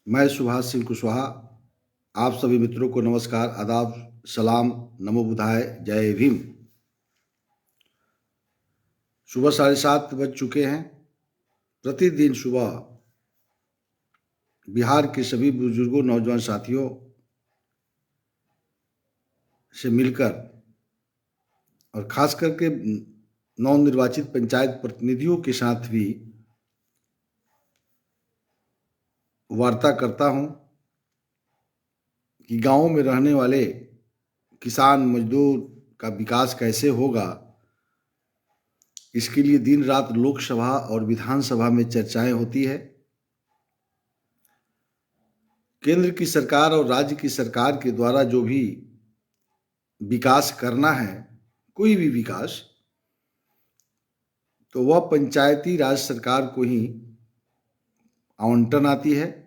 मैं सुभाष सिंह कुशवाहा आप सभी मित्रों को नमस्कार, आदाब, सलाम, नमो बुधाय, जय भीम। सुबह 7:30 बज चुके हैं। प्रतिदिन सुबह बिहार के सभी बुजुर्गों, नौजवान साथियों से मिलकर और खास करके नवनिर्वाचित पंचायत प्रतिनिधियों के साथ भी वार्ता करता हूं कि गांवों में रहने वाले किसान मजदूर का विकास कैसे होगा। इसके लिए दिन रात लोकसभा और विधानसभा में चर्चाएं होती है। केंद्र की सरकार और राज्य की सरकार के द्वारा जो भी विकास करना है, कोई भी विकास, तो वह पंचायती राज सरकार को ही आवंटन आती है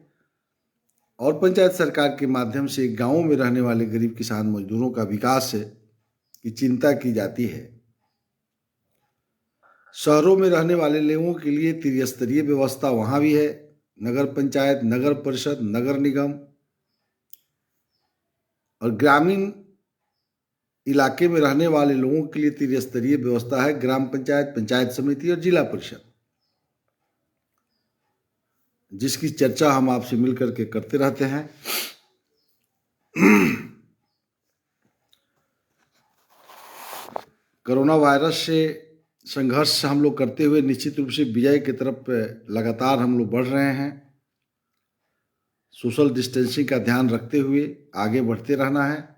और पंचायत सरकार के माध्यम से गांवों में रहने वाले गरीब किसान मजदूरों का विकास की चिंता की जाती है। शहरों में रहने वाले लोगों के लिए त्रिस्तरीय व्यवस्था वहां भी है। नगर पंचायत, नगर परिषद, नगर निगम, और ग्रामीण इलाके में रहने वाले लोगों के लिए त्रिस्तरीय व्यवस्था है। ग्राम पंचायत, पंचायत समिति और जिला परिषद, जिसकी चर्चा हम आपसे मिलकर के करते रहते हैं। कोरोना वायरस से संघर्ष हम लोग करते हुए निश्चित रूप से विजय की तरफ लगातार हम लोग बढ़ रहे हैं। सोशल डिस्टेंसिंग का ध्यान रखते हुए आगे बढ़ते रहना है।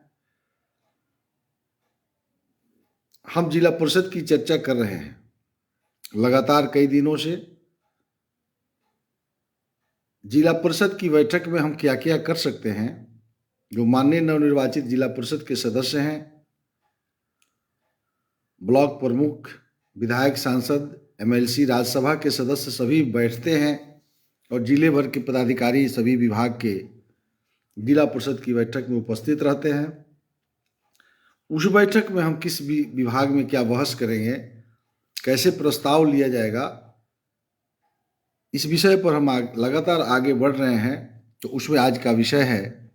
हम जिला परिषद की चर्चा कर रहे हैं लगातार कई दिनों से। जिला परिषद की बैठक में हम क्या क्या कर सकते हैं। जो माननीय नवनिर्वाचित जिला परिषद के सदस्य हैं, ब्लॉक प्रमुख, विधायक, सांसद, एमएलसी, राज्यसभा के सदस्य सभी बैठते हैं और जिले भर के पदाधिकारी सभी विभाग के जिला परिषद की बैठक में उपस्थित रहते हैं। उस बैठक में हम किस भी विभाग में क्या बहस करेंगे, कैसे प्रस्ताव लिया जाएगा, इस विषय पर हम लगातार आगे बढ़ रहे हैं। तो उसमें आज का विषय है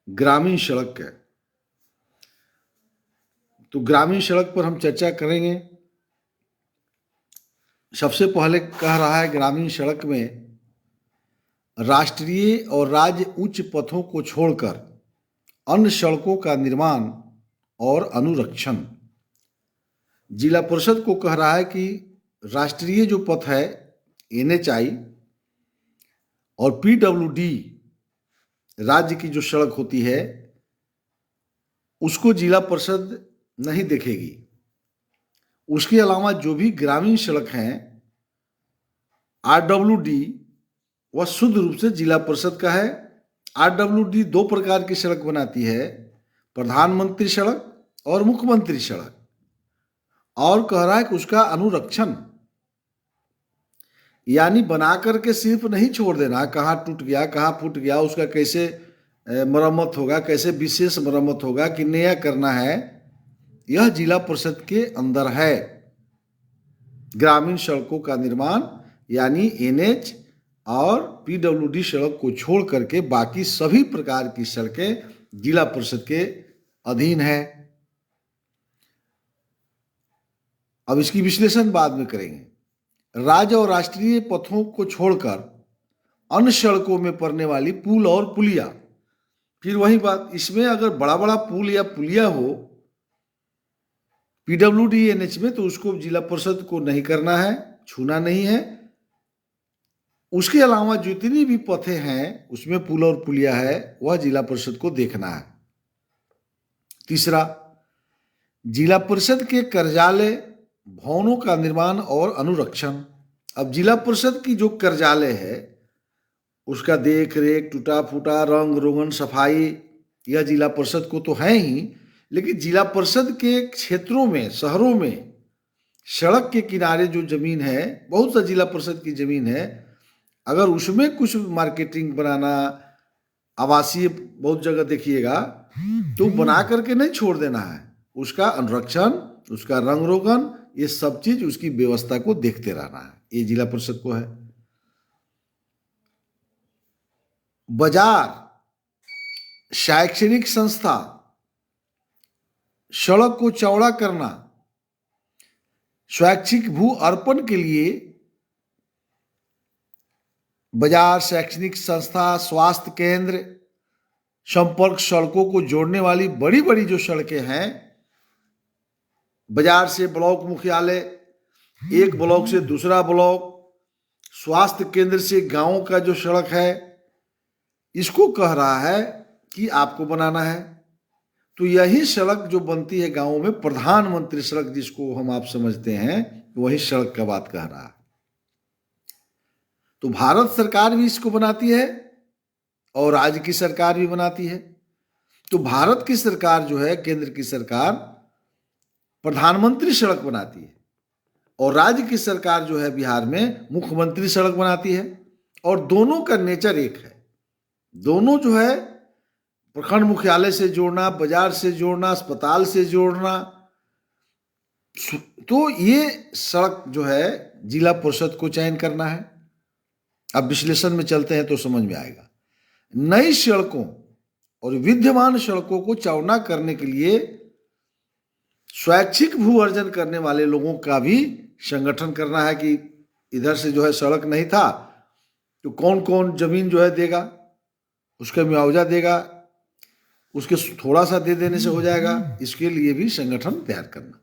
ग्रामीण सड़क। तो ग्रामीण सड़क पर हम चर्चा करेंगे। सबसे पहले कह रहा है, ग्रामीण सड़क में राष्ट्रीय और राज्य उच्च पथों को छोड़कर अन्य सड़कों का निर्माण और अनुरक्षण। जिला परिषद को कह रहा है कि राष्ट्रीय जो पथ है, एनएचआई, और पीडब्ल्यूडी राज्य की जो सड़क होती है, उसको जिला परिषद नहीं देखेगी। उसके अलावा जो भी ग्रामीण सड़क हैं, आरडब्ल्यूडी, वह शुद्ध रूप से जिला परिषद का है। आरडब्ल्यूडी दो प्रकार की सड़क बनाती है, प्रधानमंत्री सड़क और मुख्यमंत्री सड़क। और कह रहा है कि उसका अनुरक्षण, यानी बना करके सिर्फ नहीं छोड़ देना, कहाँ टूट गया, कहाँ फूट गया, उसका कैसे मरम्मत होगा, कैसे विशेष मरम्मत होगा, कि नया करना है, यह जिला परिषद के अंदर है। ग्रामीण सड़कों का निर्माण यानी एनएच और पीडब्ल्यूडी सड़क को छोड़ करके बाकी सभी प्रकार की सड़कें जिला परिषद के अधीन है। अब इसकी विश्लेषण बाद में करेंगे। राज्य और राष्ट्रीय पथों को छोड़कर अन्य सड़कों में पड़ने वाली पुल और पुलिया, फिर वही बात, इसमें अगर बड़ा बड़ा पुल या पुलिया हो पीडब्ल्यूडी एनएच में, तो उसको जिला परिषद को नहीं करना है, छूना नहीं है। उसके अलावा जितनी भी पथें हैं उसमें पुल और पुलिया है, वह जिला परिषद को देखना है। तीसरा, जिला परिषद के कार्यालय भवनों का निर्माण और अनुरक्षण। अब जिला परिषद की जो कार्यालय है उसका देख रेख, टूटा फूटा, रंग रोगन, सफाई, यह जिला परिषद को तो है ही, लेकिन जिला परिषद के क्षेत्रों में, शहरों में सड़क के किनारे जो जमीन है, बहुत सा जिला परिषद की जमीन है, अगर उसमें कुछ मार्केटिंग बनाना, आवासीय बहुत जगह देखिएगा, तो बना करके नहीं छोड़ देना है। उसका अनुरक्षण, उसका रंग रोगन, ये सब चीज, उसकी व्यवस्था को देखते रहना है, ये जिला परिषद को है। बाजार, शैक्षणिक संस्था, सड़क को चौड़ा करना, स्वैच्छिक भू अर्पण के लिए बाजार, शैक्षणिक संस्था, स्वास्थ्य केंद्र, संपर्क सड़कों को जोड़ने वाली बड़ी बड़ी जो सड़कें हैं, बाजार से ब्लॉक मुख्यालय, एक ब्लॉक से दूसरा ब्लॉक, स्वास्थ्य केंद्र से गांव का जो सड़क है, इसको कह रहा है कि आपको बनाना है। तो यही सड़क जो बनती है गांवों में, प्रधानमंत्री सड़क जिसको हम आप समझते हैं, वही सड़क का बात कह रहा है। तो भारत सरकार भी इसको बनाती है और राज्य की सरकार भी बनाती है। तो भारत की सरकार जो है, केंद्र की सरकार, प्रधानमंत्री सड़क बनाती है और राज्य की सरकार जो है बिहार में मुख्यमंत्री सड़क बनाती है। और दोनों का नेचर एक है। दोनों जो है प्रखंड मुख्यालय से जोड़ना, बाजार से जोड़ना, अस्पताल से जोड़ना। तो ये सड़क जो है जिला परिषद को चयन करना है। अब विश्लेषण में चलते हैं तो समझ में आएगा। नई सड़कों और विद्यमान सड़कों को चौड़ा करने के लिए स्वैच्छिक भू अर्जन करने वाले लोगों का भी संगठन करना है कि इधर से जो है सड़क नहीं था तो कौन कौन जमीन जो है देगा, उसका मुआवजा देगा, उसके थोड़ा सा दे देने से हो जाएगा, इसके लिए भी संगठन तैयार करना।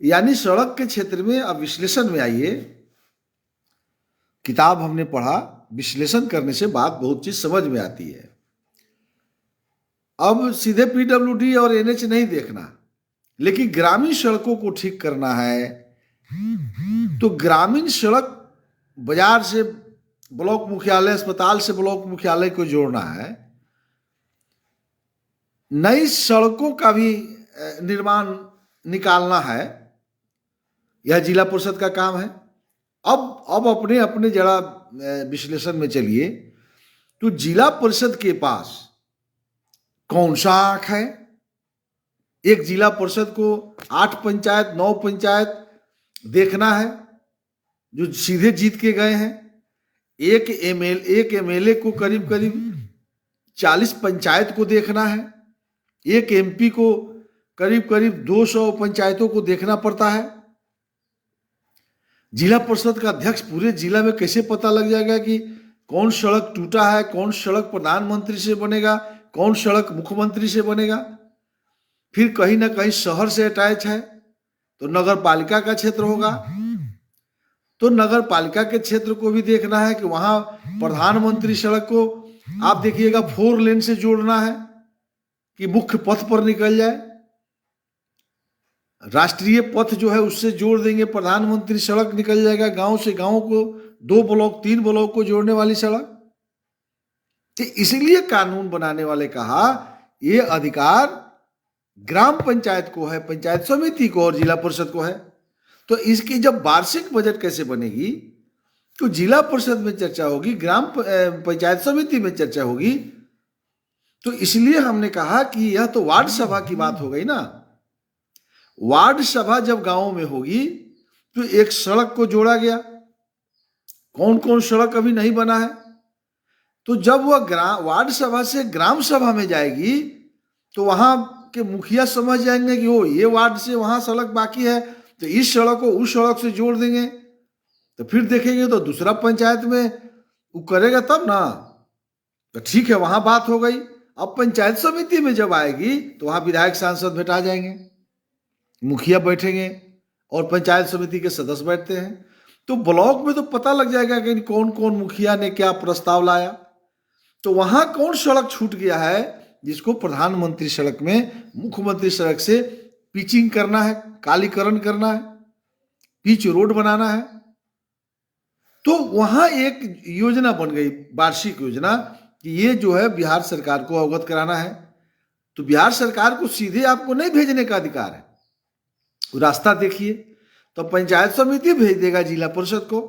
यानी सड़क के क्षेत्र में अब विश्लेषण में आइए। किताब हमने पढ़ा, विश्लेषण करने से बात बहुत चीज समझ में आती है। अब सीधे पीडब्ल्यूडी और एनएच नहीं देखना, लेकिन ग्रामीण सड़कों को ठीक करना है। तो ग्रामीण सड़क बाजार से ब्लॉक मुख्यालय, अस्पताल से ब्लॉक मुख्यालय को जोड़ना है। नई सड़कों का भी निर्माण निकालना है, यह जिला परिषद का काम है। अब अपने अपने जरा विश्लेषण में चलिए। तो जिला परिषद के पास कौन सा आंख है? एक जिला परिषद को 8 पंचायत 9 पंचायत देखना है जो सीधे जीत के गए हैं। एक एमएलए को करीब करीब 40 पंचायत को देखना है। एक एमपी को करीब करीब 200 पंचायतों को देखना पड़ता है। जिला परिषद का अध्यक्ष पूरे जिला में कैसे पता लग जाएगा कि कौन सड़क टूटा है, कौन सड़क प्रधानमंत्री से बनेगा, कौन सड़क मुख्यमंत्री से बनेगा? फिर कहीं ना कहीं शहर से अटैच है तो नगर पालिका का क्षेत्र होगा, तो नगर पालिका के क्षेत्र को भी देखना है कि वहां प्रधानमंत्री सड़क को आप देखिएगा 4 लेन से जोड़ना है कि मुख्य पथ पर निकल जाए। राष्ट्रीय पथ जो है उससे जोड़ देंगे, प्रधानमंत्री सड़क निकल जाएगा। गांव से गांव को 2 ब्लॉक 3 ब्लॉक को जोड़ने वाली सड़क। तो इसलिए कानून बनाने वाले कहा ये अधिकार ग्राम पंचायत को है, पंचायत समिति को और जिला परिषद को है। तो इसकी जब वार्षिक बजट कैसे बनेगी तो जिला परिषद में चर्चा होगी, ग्राम पंचायत समिति में चर्चा होगी। तो इसलिए हमने कहा कि यह तो वार्ड सभा की बात हो गई ना। वार्ड सभा जब गांव में होगी तो एक सड़क को जोड़ा गया। कौन कौन सड़क अभी नहीं बना है, तो जब वह वार्ड सभा से ग्राम सभा में जाएगी तो वहां के मुखिया समझ जाएंगे कि ओ ये वार्ड से वहां सड़क बाकी है, तो इस सड़क को उस सड़क से जोड़ देंगे। तो फिर देखेंगे तो दूसरा पंचायत में वो करेगा तब ना, तो ठीक है वहां बात हो गई। अब पंचायत समिति में जब आएगी तो वहां विधायक सांसद बैठा जाएंगे, मुखिया बैठेंगे और पंचायत समिति के सदस्य बैठते हैं। तो ब्लॉक में तो पता लग जाएगा कि कौन कौन मुखिया ने क्या प्रस्ताव लाया। तो वहां कौन सड़क छूट गया है जिसको प्रधानमंत्री सड़क में मुख्यमंत्री सड़क से पिचिंग करना है, कालीकरण करना है, पिच रोड बनाना है। तो वहां एक योजना बन गई, वार्षिक योजना, कि ये जो है बिहार सरकार को अवगत कराना है। तो बिहार सरकार को सीधे आपको नहीं भेजने का अधिकार है, रास्ता देखिए। तो पंचायत समिति भेज देगा जिला परिषद को,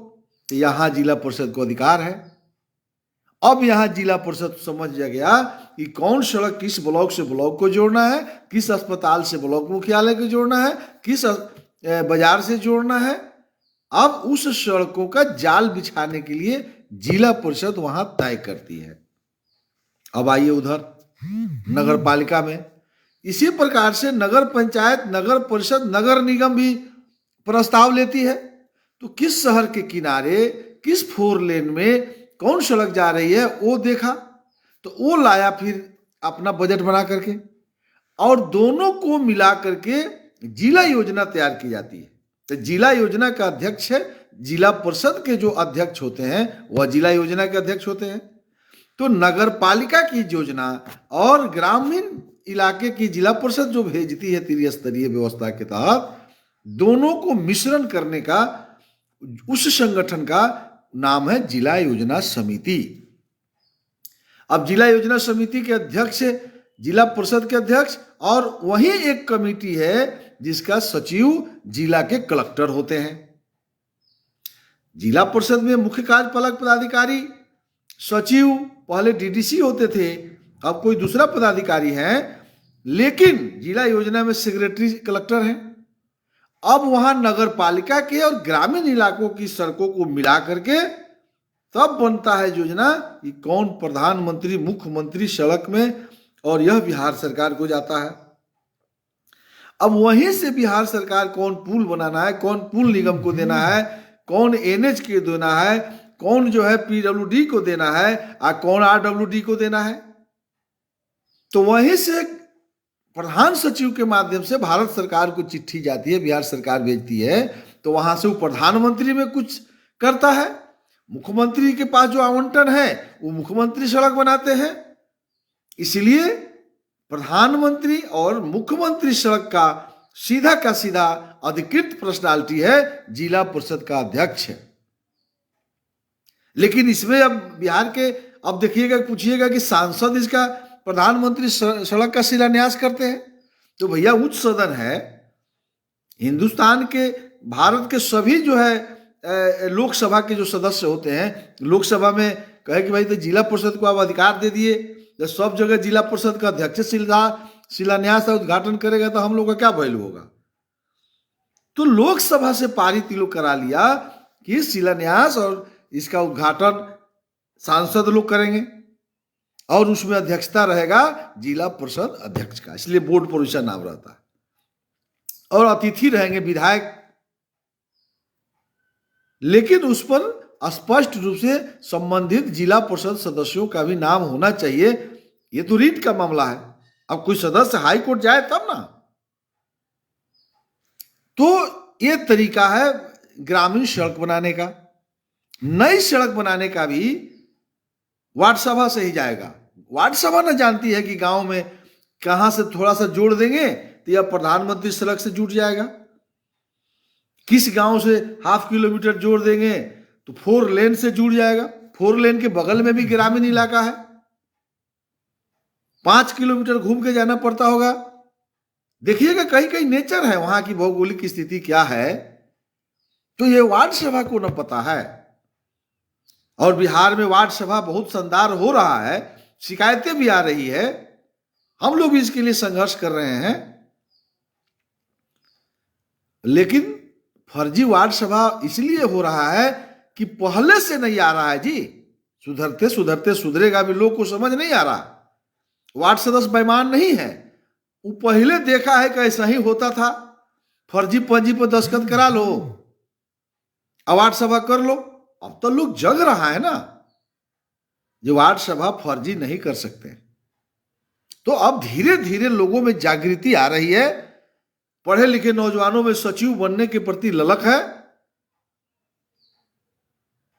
तो यहां जिला परिषद को अधिकार है। अब यहां जिला परिषद समझ गया कि कौन सड़क किस ब्लॉक से ब्लॉक को जोड़ना है, किस अस्पताल से ब्लॉक मुख्यालय को जोड़ना है, किस बाजार से जोड़ना है। अब उस सड़कों का जाल बिछाने के लिए जिला परिषद वहां तय करती है। अब आइए उधर नगर पालिका में, इसी प्रकार से नगर पंचायत, नगर परिषद, नगर निगम भी प्रस्ताव लेती है। तो किस शहर के किनारे, किस 4 लेन में कौन सड़क जा रही है वो देखा, तो वो लाया फिर अपना बजट बना करके, और दोनों को मिला करके जिला योजना तैयार की जाती है। तो जिला योजना का अध्यक्ष है, जिला परिषद के जो अध्यक्ष होते हैं वह जिला योजना के अध्यक्ष होते हैं। तो नगर पालिका की योजना और ग्रामीण इलाके की जिला परिषद जो भेजती है त्रिस्तरीय व्यवस्था के तहत, दोनों को मिश्रण करने का उस संगठन का नाम है जिला योजना समिति। अब जिला योजना समिति के अध्यक्ष, जिला परिषद के अध्यक्ष, और वही एक कमेटी है जिसका सचिव जिला के कलेक्टर होते हैं। जिला परिषद में मुख्य कार्यपालक पदाधिकारी, सचिव पहले डीडीसी होते थे, अब कोई दूसरा पदाधिकारी है, लेकिन जिला योजना में सेक्रेटरी कलेक्टर हैं। अब वहां नगर पालिका के और ग्रामीण इलाकों की सड़कों को मिला करके तब बनता है योजना कि कौन प्रधानमंत्री, मुख्यमंत्री सड़क में, और यह बिहार सरकार को जाता है। अब वहीं से बिहार सरकार कौन पुल बनाना है, कौन पुल निगम को देना है, कौन एनएच को देना है, कौन जो है पीडब्ल्यूडी को देना है, और कौन आरडब्ल्यूडी को देना है। तो वहीं से प्रधान सचिव के माध्यम से भारत सरकार को चिट्ठी जाती है, बिहार सरकार भेजती है, तो वहां से वो प्रधानमंत्री में कुछ करता है। मुख्यमंत्री के पास जो आवंटन है वो मुख्यमंत्री सड़क बनाते हैं। इसलिए प्रधानमंत्री और मुख्यमंत्री सड़क का सीधा अधिकृत पर्सनालिटी है जिला परिषद का अध्यक्ष। लेकिन इसमें अब बिहार के, अब देखिएगा, पूछिएगा कि सांसद इसका प्रधानमंत्री सड़क का शिलान्यास करते हैं, तो भैया उच्च सदन है हिंदुस्तान के, भारत के सभी जो है लोकसभा के जो सदस्य होते हैं, लोकसभा में कहे कि भाई तो जिला परिषद को आप अधिकार दे दिए, जब सब जगह जिला परिषद का अध्यक्ष शिलान्यास और उद्घाटन करेगा तो हम लोग का क्या वैल्यू होगा। तो लोकसभा से पारित लोग करा लिया कि शिलान्यास और इसका उद्घाटन सांसद लोग करेंगे, और उसमें अध्यक्षता रहेगा जिला परिषद अध्यक्ष का, इसलिए बोर्ड परीक्षा नाम रहता है, और अतिथि रहेंगे विधायक। लेकिन उस पर स्पष्ट रूप से संबंधित जिला परिषद सदस्यों का भी नाम होना चाहिए। ये तो रीट का मामला है, अब कोई सदस्य हाई कोर्ट जाए तब ना। तो ये तरीका है ग्रामीण सड़क बनाने का। नई सड़क बनाने का भी वार्ड सभा से ही जाएगा। वार्ड सभा न जानती है कि गांव में कहां से थोड़ा सा जोड़ देंगे तो यह प्रधानमंत्री सड़क से जुट जाएगा, किस गांव से ½ किलोमीटर जोड़ देंगे तो 4 लेन से जुड़ जाएगा। 4 लेन के बगल में भी ग्रामीण इलाका है, 5 किलोमीटर घूम के जाना पड़ता होगा। देखिएगा कहीं कहीं नेचर है, वहां की भौगोलिक स्थिति क्या है, तो ये वार्ड सभा को न पता है। और बिहार में वार्ड सभा बहुत शानदार हो रहा है, शिकायतें भी आ रही है, हम लोग भी इसके लिए संघर्ष कर रहे हैं। लेकिन फर्जी वार्ड सभा इसलिए हो रहा है कि पहले से नहीं आ रहा है जी, सुधरते सुधरते सुधरेगा भी, लोग को समझ नहीं आ रहा। वार्ड सदस्य बेईमान नहीं है, वो पहले देखा है कि ऐसा ही होता था, फर्जी पंजी पर दस्तखत करा लो, वार्ड सभा कर लो। अब तो लोग जग रहा है ना, जो वार्ड सभा फर्जी नहीं कर सकते। तो अब धीरे धीरे लोगों में जागृति आ रही है, पढ़े लिखे नौजवानों में सचिव बनने के प्रति ललक है।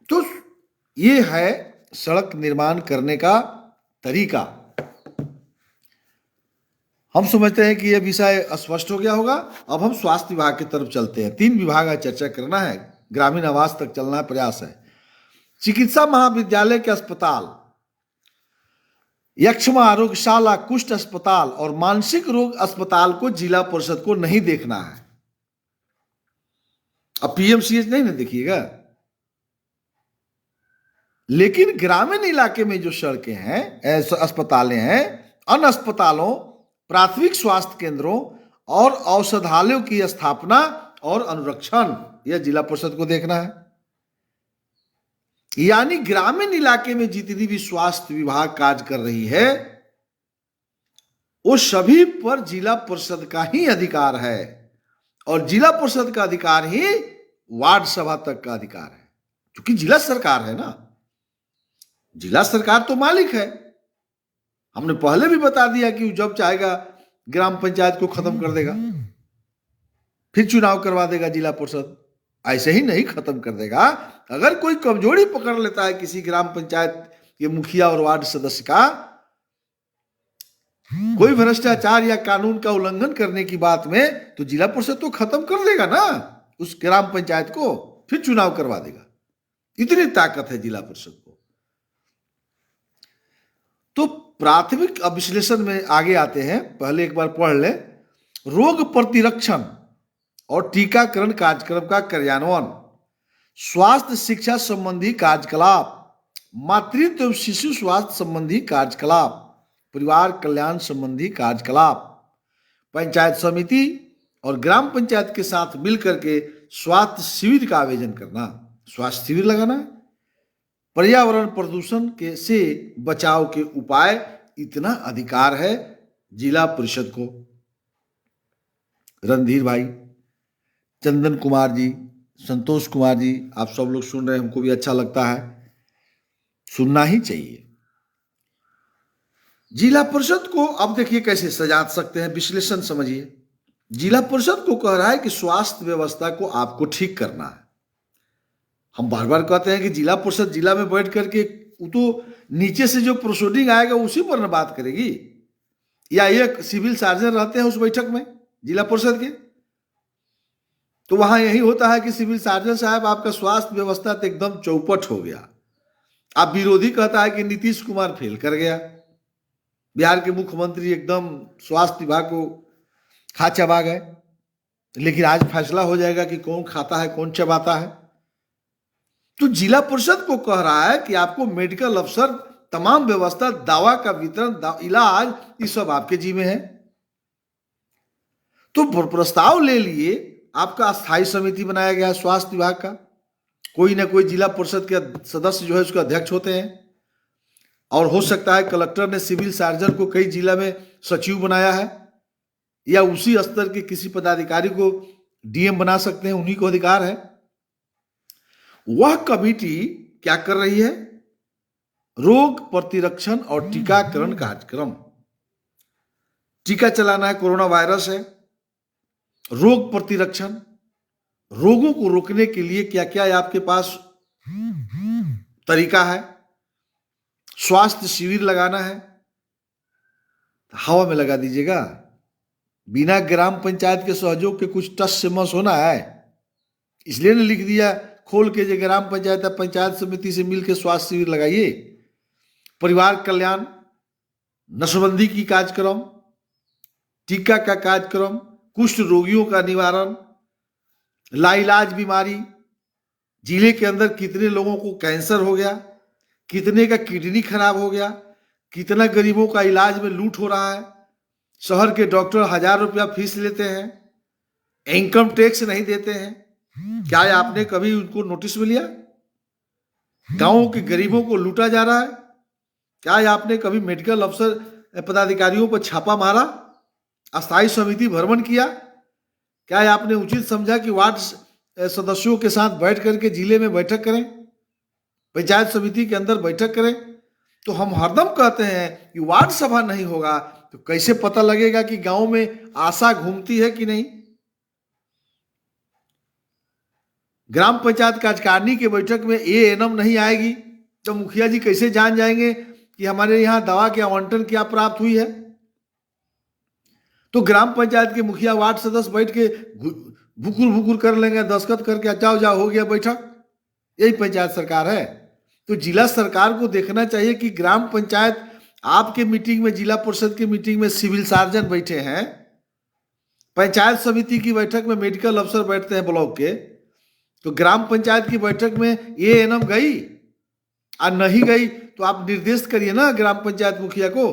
तो ये है सड़क निर्माण करने का तरीका। हम समझते हैं कि यह विषय स्पष्ट हो गया होगा। अब हम स्वास्थ्य विभाग की तरफ चलते हैं। 3 विभाग का चर्चा करना है, ग्रामीण आवास तक चलना है, प्रयास है। चिकित्सा महाविद्यालय के अस्पताल, यक्ष्मा आरोग्यशाला, कुष्ठ अस्पताल और मानसिक रोग अस्पताल को जिला परिषद को नहीं देखना है। अब पीएमसीएच नहीं ना देखिएगा, लेकिन ग्रामीण इलाके में जो सड़कें हैं, अस्पतालें हैं, अन्य अस्पतालों, प्राथमिक स्वास्थ्य केंद्रों और औषधालयों की स्थापना और अनुरक्षण, यह जिला परिषद को देखना है। यानी ग्रामीण इलाके में जितनी भी स्वास्थ्य विभाग कार्य कर रही है वो सभी पर जिला परिषद का ही अधिकार है, और जिला परिषद का अधिकार ही वार्ड सभा तक का अधिकार है, क्योंकि जिला सरकार है ना, जिला सरकार तो मालिक है। हमने पहले भी बता दिया कि जब चाहेगा ग्राम पंचायत को खत्म कर देगा, फिर चुनाव करवा देगा जिला परिषद, ऐसे ही नहीं खत्म कर देगा। अगर कोई कमजोरी पकड़ लेता है किसी ग्राम पंचायत के मुखिया और वार्ड सदस्य का, कोई भ्रष्टाचार या कानून का उल्लंघन करने की बात में, तो जिला परिषद तो खत्म कर देगा ना उस ग्राम पंचायत को, फिर चुनाव करवा देगा। इतनी ताकत है जिला परिषद को। तो प्राथमिक विश्लेषण में आगे आते हैं, पहले एक बार पढ़ लें। रोग प्रतिरक्षण और टीकाकरण कार्यक्रम का कार्यान्वयन, स्वास्थ्य शिक्षा संबंधी कार्यकलाप, मातृत्व एवं शिशु स्वास्थ्य संबंधी कार्यकलाप, परिवार कल्याण संबंधी कार्यकलाप, पंचायत समिति और ग्राम पंचायत के साथ मिलकर के स्वास्थ्य शिविर का आयोजन करना, स्वास्थ्य शिविर लगाना, पर्यावरण प्रदूषण के से बचाव के उपाय, इतना अधिकार है जिला परिषद को। रणधीर भाई, चंदन कुमार जी, संतोष कुमार जी, आप सब लोग सुन रहे हैं, हमको भी अच्छा लगता है, सुनना ही चाहिए। जिला परिषद को अब देखिए कैसे सजा सकते हैं, विश्लेषण समझिए। जिला परिषद को कह रहा है कि स्वास्थ्य व्यवस्था को आपको ठीक करना है। हम बार बार कहते हैं कि जिला परिषद जिला में बैठ करके वो तो नीचे से जो प्रोसीडिंग आएगा उसी पर न बात करेगी, या एक सिविल सर्जन रहते हैं उस बैठक में जिला परिषद के, तो वहां यही होता है कि सिविल सर्जन साहब आपका स्वास्थ्य व्यवस्था तो एकदम चौपट हो गया। अब विरोधी कहता है कि नीतीश कुमार फेल कर गया, बिहार के मुख्यमंत्री एकदम स्वास्थ्य विभाग को खा चबा गए, लेकिन आज फैसला हो जाएगा कि कौन खाता है कौन चबाता है। तो जिला परिषद को कह रहा है कि आपको मेडिकल अफसर, तमाम व्यवस्था, दवा का वितरण, इलाज, ये सब आपके जिम्मे है। तो प्रस्ताव ले लिए, आपका स्थायी समिति बनाया गया है स्वास्थ्य विभाग का, कोई ना कोई जिला परिषद के सदस्य जो है उसके अध्यक्ष होते हैं, और हो सकता है कलेक्टर ने सिविल सर्जन को कई जिला में सचिव बनाया है, या उसी स्तर के किसी पदाधिकारी को डीएम बना सकते हैं, उन्हीं को अधिकार है। वह कमेटी क्या कर रही है? रोग प्रतिरक्षण और टीकाकरण कार्यक्रम, टीका चलाना है, कोरोना वायरस है। रोग प्रतिरक्षण, रोगों को रोकने के लिए क्या क्या आपके पास तरीका है। स्वास्थ्य शिविर लगाना है, हवा में लगा दीजिएगा, बिना ग्राम पंचायत के सहयोग के कुछ टस से मस होना है, इसलिए ने लिख दिया खोल के, जो ग्राम पंचायत या पंचायत समिति से मिलकर स्वास्थ्य शिविर लगाइए। परिवार कल्याण, नशबंदी की कार्यक्रम, टीका का कार्यक्रम, कुष्ठ रोगियों का निवारण, लाइलाज बीमारी, जिले के अंदर कितने लोगों को कैंसर हो गया, कितने का किडनी खराब हो गया, कितना गरीबों का इलाज में लूट हो रहा है, शहर के डॉक्टर 1000 रुपया फीस लेते हैं, इनकम टैक्स नहीं देते हैं। क्या आपने कभी उनको नोटिस में लिया? गांवों के गरीबों को लूटा जा रहा है। क्या आपने कभी मेडिकल अफसर पदाधिकारियों पर छापा मारा, अस्थायी समिति भ्रमण किया? क्या आपने उचित समझा कि वार्ड सदस्यों के साथ बैठ करके जिले में बैठक करें, पंचायत समिति के अंदर बैठक करें? तो हम हरदम कहते हैं कि वार्ड सभा नहीं होगा तो कैसे पता लगेगा कि गांव में आशा घूमती है कि नहीं। ग्राम पंचायत कार्यकारिणी की बैठक में एएनएम नहीं आएगी तो मुखिया जी कैसे जान जाएंगे कि हमारे यहाँ दवा के आवंटन क्या प्राप्त हुई है। तो ग्राम पंचायत के मुखिया वार्ड सदस्य बैठ के भुकुर भुकुर कर लेंगे, दस्तखत करके अच्छा जाओ हो गया बैठक। यही पंचायत सरकार है। तो जिला सरकार को देखना चाहिए कि ग्राम पंचायत आपके मीटिंग में, जिला परिषद की मीटिंग में सिविल सर्जन बैठे हैं, पंचायत समिति की बैठक में मेडिकल अफसर बैठते हैं ब्लॉक के, तो ग्राम पंचायत की बैठक में एएनएम गई और नहीं गई तो आप निर्देश करिए ना ग्राम पंचायत मुखिया को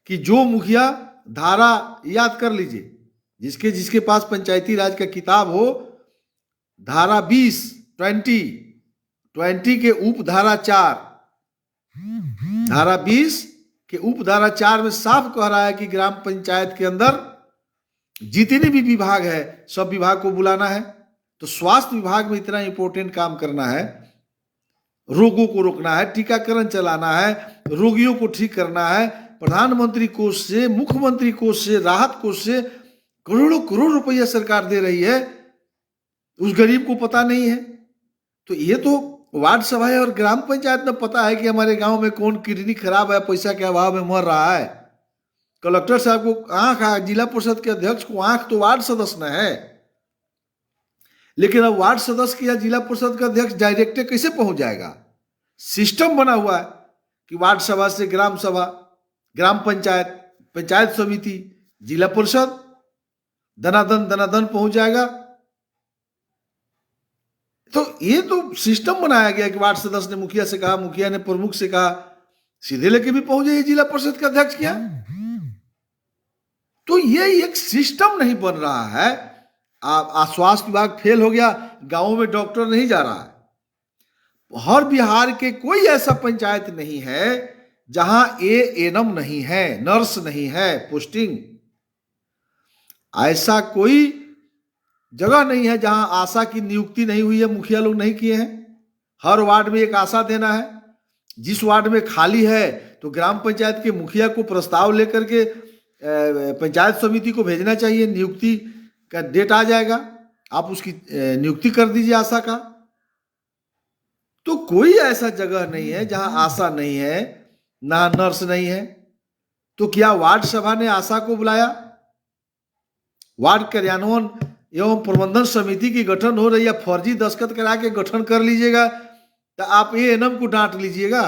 कि जो मुखिया धारा याद कर लीजिए, जिसके जिसके पास पंचायती राज का किताब हो, धारा 20 20 के उप धारा 4, धारा 20 के उप धारा 4 में साफ कह रहा है कि ग्राम पंचायत के अंदर जितने भी विभाग है सब विभाग को बुलाना है। तो स्वास्थ्य विभाग में इतना इंपॉर्टेंट काम करना है, रोगों को रोकना है, टीकाकरण चलाना है, रोगियों को ठीक करना है। प्रधानमंत्री कोष से, मुख्यमंत्री कोष से, राहत कोष से करोड़ों करोड़ रुपया सरकार दे रही है, उस गरीब को पता नहीं है। तो ये तो वार्ड सभा और ग्राम पंचायत में पता है कि हमारे गांव में कौन किडनी खराब है, पैसा के अभाव में मर रहा है। कलेक्टर साहब को आंख, जिला परिषद के अध्यक्ष को आंख तो वार्ड सदस्य न है, लेकिन अब वार्ड सदस्य या जिला परिषद का अध्यक्ष डायरेक्ट कैसे पहुंच जाएगा? सिस्टम बना हुआ है कि वार्ड सभा से ग्राम सभा, ग्राम पंचायत, पंचायत समिति, जिला परिषद, दनादन दनादन पहुंच जाएगा। तो ये तो सिस्टम बनाया गया कि वार्ड सदस्य ने मुखिया से कहा, मुखिया ने प्रमुख से कहा, सीधे लेके भी पहुंच जाइए जिला परिषद का अध्यक्ष क्या। तो ये एक सिस्टम नहीं बन रहा है। स्वास्थ्य विभाग फेल हो गया, गांवों में डॉक्टर नहीं जा रहा है। हर बिहार के कोई ऐसा पंचायत नहीं है जहां एएनएम नहीं है, नर्स नहीं है पोस्टिंग। ऐसा कोई जगह नहीं है जहां आशा की नियुक्ति नहीं हुई है, मुखिया लोग नहीं किए हैं। हर वार्ड में एक आशा देना है। जिस वार्ड में खाली है तो ग्राम पंचायत के मुखिया को प्रस्ताव लेकर के पंचायत समिति को भेजना चाहिए। नियुक्ति का डेट आ जाएगा, आप उसकी नियुक्ति कर दीजिए आशा का। तो कोई ऐसा जगह नहीं है जहां आशा नहीं है, ना नर्स नहीं है। तो क्या वार्ड सभा ने आशा को बुलाया? वार्ड कार्यान्वयन एवं प्रबंधन समिति की गठन हो रही है, फर्जी दस्तखत करा के गठन कर लीजिएगा तो आप एएनएम को डांट लीजिएगा।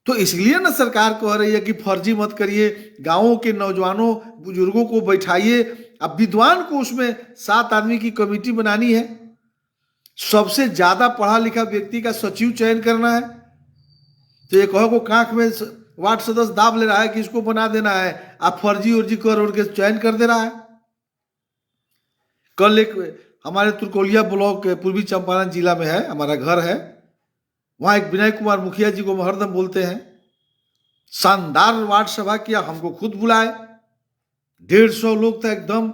तो इसलिए ना सरकार कह रही है कि फर्जी मत करिए, गांवों के नौजवानों बुजुर्गों को बैठाइए। अब विद्वान को उसमें 7 आदमी की कमेटी बनानी है, सबसे ज्यादा पढ़ा लिखा व्यक्ति का सचिव चयन करना है। तो ये कहो को कांख में वार्ड सदस्य दाब ले रहा है कि इसको बना देना है, आप फर्जी उर्जी कर के चयन कर दे रहा है। कल एक हमारे तुरकोलिया ब्लॉक पूर्वी चंपारण जिला में है, हमारा घर है, वहां एक विनय कुमार मुखिया जी को हम हरदम बोलते हैं, शानदार वार्ड सभा किया, हमको खुद बुलाए। 150 लोग था एकदम।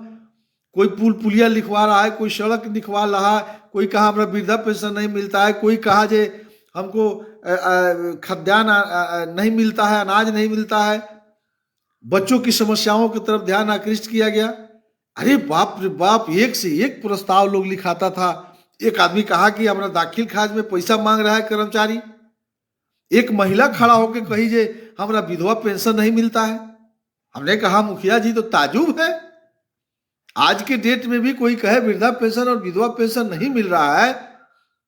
कोई पुल पुलिया लिखवा रहा है, कोई सड़क लिखवा रहा है, कोई कहा हमारा वृद्धा पेंशन नहीं मिलता है, कोई कहा जे हमको खाद्यान्न नहीं मिलता है, अनाज नहीं मिलता है। बच्चों की समस्याओं की तरफ ध्यान आकृष्ट किया गया। अरे बाप रे बाप, एक से एक प्रस्ताव लोग लिखाता था। एक आदमी कहा कि हमारा दाखिल खाज में पैसा मांग रहा है कर्मचारी। एक महिला खड़ा होकर कही जे हमारा विधवा पेंशन नहीं मिलता है। हमने कहा मुखिया जी तो ताजुब है, आज के डेट में भी कोई कहे वृद्धा पेंशन और विधवा पेंशन नहीं मिल रहा है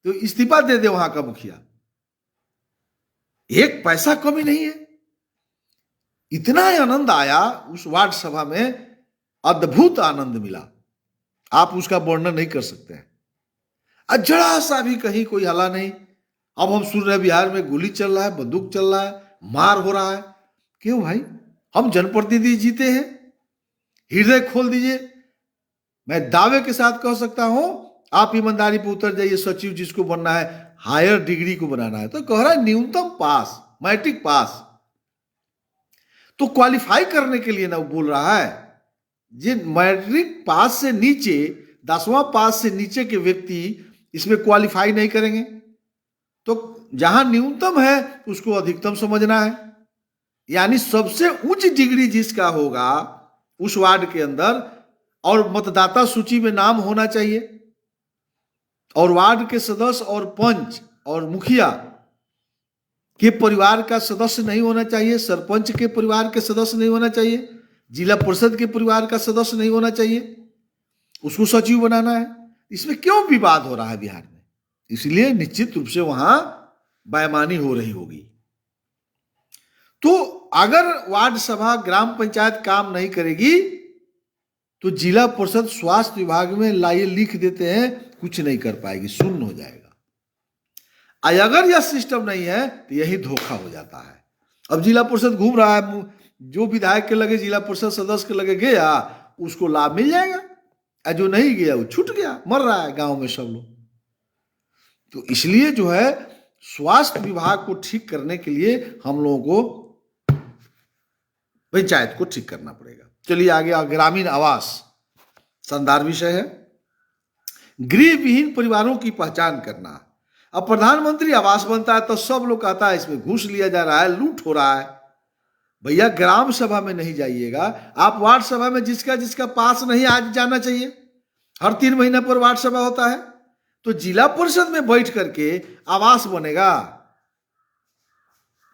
तो इस्तीफा दे दे वहां का मुखिया। एक पैसा कमी नहीं है। इतना आनंद आया उस वार्ड सभा में, अद्भुत आनंद मिला, आप उसका वर्णन नहीं कर सकते हैं। जरा सा भी कहीं कोई हला नहीं। अब हम सुन रहे हैं बिहार में गोली चल रहा है, बंदूक चल रहा है, मार हो रहा है। क्यों भाई? हम जनप्रतिनिधि जीते हैं, हृदय खोल दीजिए। मैं दावे के साथ कह सकता हूं, आप ईमानदारी पर उतर जाइए। सचिव जिसको बनना है, हायर डिग्री को बनाना है, तो कह रहा है न्यूनतम पास, मैट्रिक पास। तो क्वालिफाई करने के लिए ना वो बोल रहा है, जे मैट्रिक पास से नीचे, 10वां पास से नीचे के व्यक्ति इसमें क्वालिफाई नहीं करेंगे। तो जहां न्यूनतम है उसको अधिकतम समझना है। यानी सबसे उच्च डिग्री जिसका होगा उस वार्ड के अंदर, और मतदाता सूची में नाम होना चाहिए, और वार्ड के सदस्य और पंच और मुखिया के परिवार का सदस्य नहीं होना चाहिए, सरपंच के परिवार के सदस्य नहीं होना चाहिए, जिला परिषद के परिवार का सदस्य नहीं होना चाहिए। उसको सचिव बनाना है। इसमें क्यों विवाद हो रहा है बिहार में? इसलिए निश्चित रूप से वहां बेईमानी हो रही होगी। तो अगर वार्ड सभा, ग्राम पंचायत काम नहीं करेगी तो जिला परिषद स्वास्थ्य विभाग में लाइए लिख देते हैं, कुछ नहीं कर पाएगी, शून्य हो जाएगा। अगर यह सिस्टम नहीं है तो यही धोखा हो जाता है। अब जिला परिषद घूम रहा है, जो विधायक के लगे, जिला परिषद सदस्य के लगे गया, उसको लाभ मिल जाएगा, जो नहीं गया वो छूट गया, मर रहा है गांव में सब लोग। तो इसलिए जो है स्वास्थ्य विभाग को ठीक करने के लिए हम लोगों को पंचायत को ठीक करना पड़ेगा। चलिए आगे, ग्रामीण आवास शानदार विषय है। गृह विहीन परिवारों की पहचान करना। अब प्रधानमंत्री आवास बनता है तो सब लोग कहता है इसमें घूस लिया जा रहा है, लूट हो रहा है। भैया ग्राम सभा में नहीं जाइएगा आप, वार्ड सभा में जिसका जिसका पास नहीं आज जाना चाहिए, हर 3 महीने पर वार्ड सभा होता है, तो जिला परिषद में बैठ करके आवास बनेगा।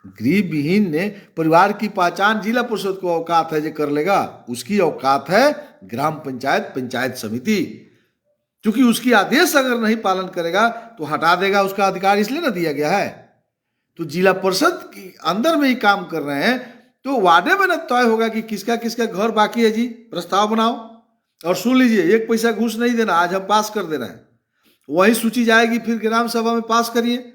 गृह विहीन ने परिवार की पहचान जिला परिषद को औकात है जो कर लेगा, उसकी औकात है ग्राम पंचायत, पंचायत समिति। क्योंकि उसकी आदेश अगर नहीं पालन करेगा तो हटा देगा, उसका अधिकार इसलिए ना दिया गया है। तो जिला परिषद के अंदर में ही काम कर रहे हैं, तो वार्डे में ना तय होगा कि किसका किसका घर बाकी है, जी प्रस्ताव बनाओ और सुन लीजिए 1 पैसा घूस नहीं देना, आज हम पास कर दे रहे हैं। वही सूची जाएगी, फिर ग्राम सभा में पास करिए,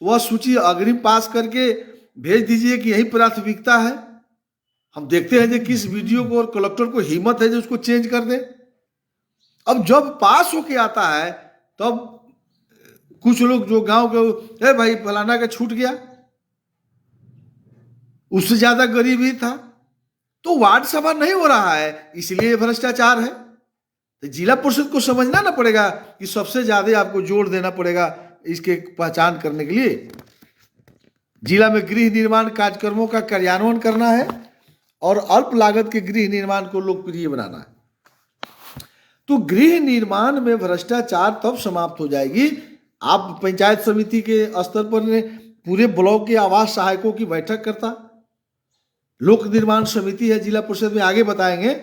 वह सूची अग्रिम पास करके भेज दीजिए कि यही प्राथमिकता है। हम देखते हैं कि किस वीडियो को और कलेक्टर को हिम्मत है जो उसको चेंज कर दे। अब जब पास होके आता है तब कुछ लोग जो गांव के, भाई फलाना का छूट गया, उससे ज्यादा गरीब ही था, तो वार्ड सभा नहीं हो रहा है, इसलिए भ्रष्टाचार है। तो जिला परिषद को समझना ना पड़ेगा कि सबसे ज्यादा आपको जोर देना पड़ेगा इसके पहचान करने के लिए। जिला में गृह निर्माण कार्यक्रमों का कार्यान्वयन करना है और अल्प लागत के गृह निर्माण को लोकप्रिय बनाना है। तो गृह निर्माण में भ्रष्टाचार तब समाप्त हो जाएगी, आप पंचायत समिति के स्तर पर पूरे ब्लॉक के आवास सहायकों की बैठक करता, लोक निर्माण समिति है जिला परिषद में, आगे बताएंगे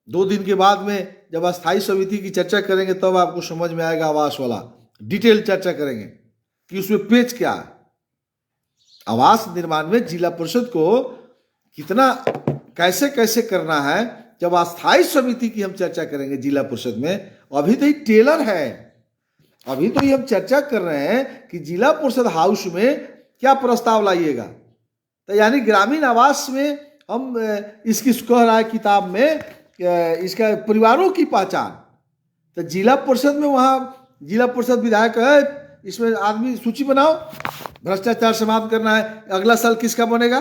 2 दिन के बाद में जब अस्थायी समिति की चर्चा करेंगे तब आपको समझ में आएगा, आवास वाला डिटेल चर्चा करेंगे कि उसमें पेच क्या है। आवास निर्माण में जिला परिषद को कितना कैसे कैसे करना है जब अस्थायी समिति की हम चर्चा करेंगे जिला परिषद में। अभी तो ये टेलर है, अभी तो ये हम चर्चा कर रहे हैं कि जिला परिषद हाउस में क्या प्रस्ताव लाइएगा। तो यानी ग्रामीण आवास में हम इसकी कह रहा है किताब में इसका परिवारों की पहचान, तो जिला परिषद में वहाँ जिला परिषद विधायक है, इसमें आदमी सूची बनाओ, भ्रष्टाचार समाप्त करना है, अगला साल किसका बनेगा,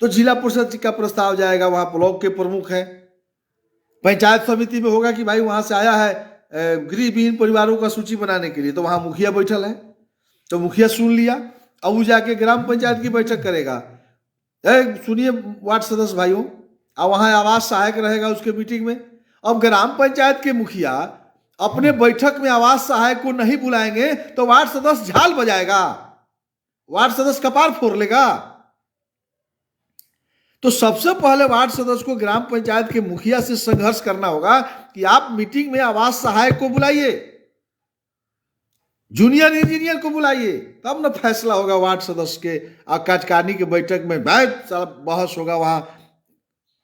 तो जिला परिषद का प्रस्ताव जाएगा, वहाँ ब्लॉक के प्रमुख है। पंचायत समिति में होगा कि भाई वहाँ से आया है गृह विहीन परिवारों का सूची बनाने के लिए, तो वहाँ मुखिया बैठल है, तो मुखिया सुन लिया, अब वो जाके ग्राम पंचायत की बैठक करेगा, सुनिए वार्ड सदस्य भाइयों, और वहाँ आवास सहायक रहेगा उसके मीटिंग में। अब ग्राम पंचायत के मुखिया अपने बैठक में आवास सहायक को नहीं बुलाएंगे तो वार्ड सदस्य झाल बजाएगा, वार्ड सदस्य कपार फोड़ लेगा। तो सबसे पहले वार्ड सदस्य को ग्राम पंचायत के मुखिया से संघर्ष करना होगा कि आप मीटिंग में आवास सहायक को बुलाइए, जूनियर इंजीनियर को बुलाइए, तब ना फैसला होगा वार्ड सदस्य के कार्यकारिणी के बैठक में। सारा बहस होगा वहां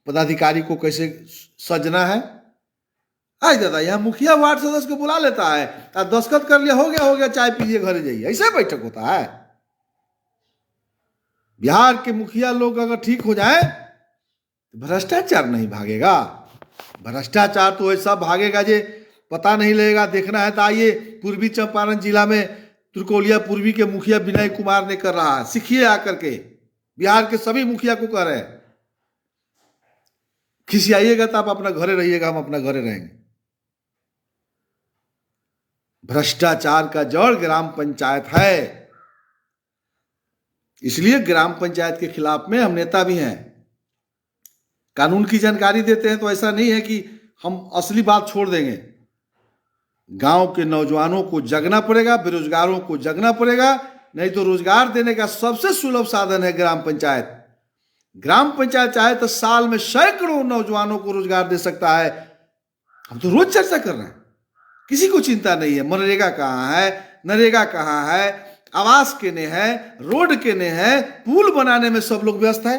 पदाधिकारी को कैसे सजना है। आज दादा यहाँ मुखिया वार्ड सदस्य को बुला लेता है, दस्तखत कर लिया, हो गया चाय पीजिए घरे जाइए, ऐसे बैठक होता है। बिहार के मुखिया लोग अगर ठीक हो जाए तो भ्रष्टाचार नहीं भागेगा। भ्रष्टाचार तो ऐसा भागेगा जे पता नहीं लगेगा। देखना है तो आइए, पूर्वी चंपारण जिला में तुरकोलिया पूर्वी के मुखिया विनय कुमार ने कर रहा है, सीखिए आकर के। बिहार के सभी मुखिया को कह रहे हैं, खिसियाइएगा तो आप अपना घरे रहिएगा, हम अपना घरे रहेंगे। भ्रष्टाचार का जड़ ग्राम पंचायत है, इसलिए ग्राम पंचायत के खिलाफ में हम नेता भी हैं, कानून की जानकारी देते हैं। तो ऐसा नहीं है कि हम असली बात छोड़ देंगे। गांव के नौजवानों को जगना पड़ेगा, बेरोजगारों को जगना पड़ेगा, नहीं तो रोजगार देने का सबसे सुलभ साधन है ग्राम पंचायत। ग्राम पंचायत चाहे तो साल में सैकड़ों नौजवानों को रोजगार दे सकता है। हम तो रोज चर्चा कर रहे हैं, किसी को चिंता नहीं है मनरेगा कहाँ है, नरेगा कहाँ है, आवास केने है, रोड केने है, पुल बनाने में सब लोग व्यस्त है।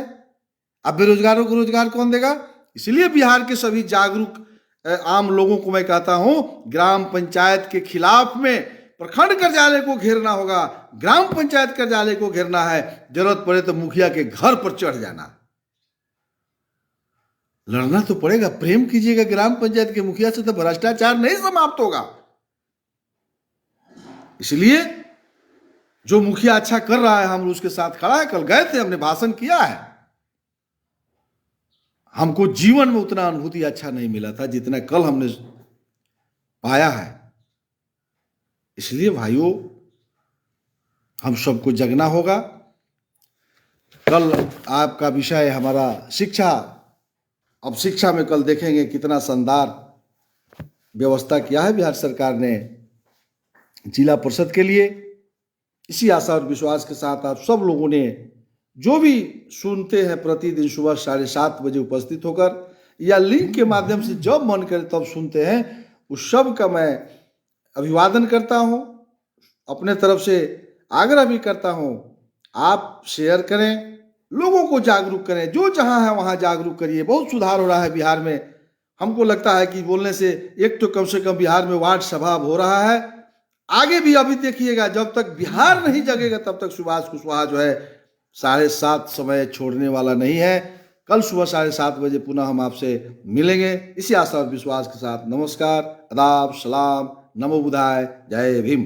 अब बेरोजगारों को रोजगार कौन देगा? इसलिए बिहार के सभी जागरूक आम लोगों को मैं कहता हूं, ग्राम पंचायत के खिलाफ में प्रखंड कार्यालय को घेरना होगा, ग्राम पंचायत कार्यालय को घेरना है, जरूरत पड़े तो मुखिया के घर पर चढ़ जाना। लड़ना तो पड़ेगा, प्रेम कीजिएगा ग्राम पंचायत के मुखिया से, तो भ्रष्टाचार नहीं समाप्त होगा। इसलिए जो मुखिया अच्छा कर रहा है हम उसके साथ खड़ा है। कल गए थे, हमने भाषण किया है। हमको जीवन में उतना अनुभूति अच्छा नहीं मिला था जितना कल हमने पाया है। इसलिए भाइयों, हम सबको जगना होगा। कल आपका विषय हमारा शिक्षा। अब शिक्षा में कल देखेंगे कितना शानदार व्यवस्था किया है बिहार सरकार ने जिला परिषद के लिए। इसी आशा और विश्वास के साथ आप सब लोगों ने जो भी सुनते हैं प्रतिदिन सुबह 7:30 बजे उपस्थित होकर या लिंक के माध्यम से जब मन करे तब सुनते हैं, उस सब का मैं अभिवादन करता हूं। अपने तरफ से आग्रह भी करता हूं, आप शेयर करें, लोगों को जागरूक करें। जो जहां है वहां जागरूक करिए। बहुत सुधार हो रहा है बिहार में। हमको लगता है कि बोलने से एक तो कम से कम बिहार में वार्ड सभा हो रहा है। आगे भी अभी देखिएगा, जब तक बिहार नहीं जगेगा तब तक सुभाष कुशवाहा जो है 7:30 समय छोड़ने वाला नहीं है। कल सुबह 7:30 बजे पुनः हम आपसे मिलेंगे इसी आशा और विश्वास के साथ। नमस्कार, आदाब, सलाम, नमो बुद्धाय, जय भीम।